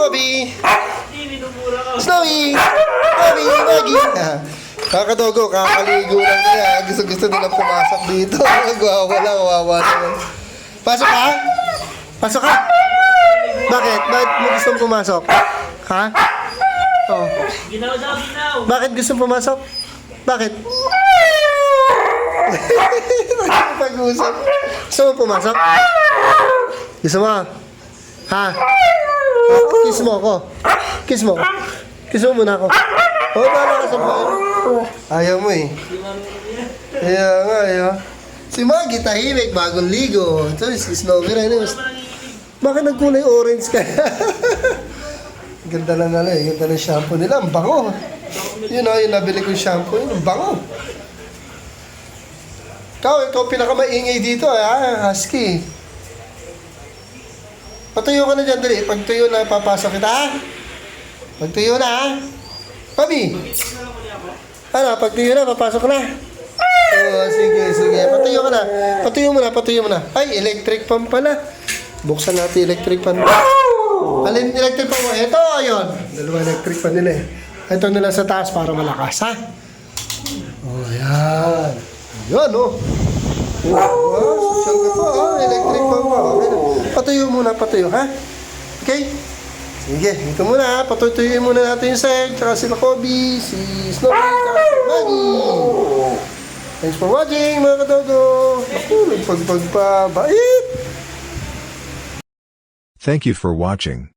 Bobby! Snowy! Bobby! Maggie! Kakadogo, kakaligo lang niya. Gusto nilang pumasok dito. Wawa naman. Pasok ka? Pasok ka? Bakit? Bakit mo gusto pumasok? Ha? Oh. Ginaw daw, ginaw. Bakit gusto pumasok? Bakit? Pag-usap. Gusto mo pumasok? Gusto mo? Ha? Kiss mo ako. Kiss mo. Kiss mo muna ako. Oh, bala ka sa buhay. Ayaw mo eh. Kaya nga, ayaw. Si Maggie tahimik, bagong ligo. Ito, si Snowy rin. Bakit nagkulay orange ka? Ganda na nila eh. Ganda ng shampoo nila. Ang bango. Yun o, yung nabili kong shampoo. Yun, ang bango. Ikaw pinakamaingay dito, husky. Patuyo ka na dyan, dali. Pag tuyo na, papasok kita, ha? Pag tuyo na, ha? Bobby! Ano, pag tuyo na, papasok na. Oh, sige. Patuyo ka na. Patuyo mo na. Ay, electric pump pala. Buksan natin electric pump. Alin electric pump mo? Ito, ayun. Dalawa electric pump nila eh. Ito nila sa taas para malakas, ha? Oh, yan. Yan, oh. Social ka pa, electric pump pa. Okay na. Patuyo muna, ha? Okay? Sige, ito muna, ha? Patutuyuin muna natin yung Seg, tsaka si Kobe, si Snowy, tsaka si Maggie. Thanks for watching, mga kadogo. Ako, nagpagpagpabait. Thank you for watching.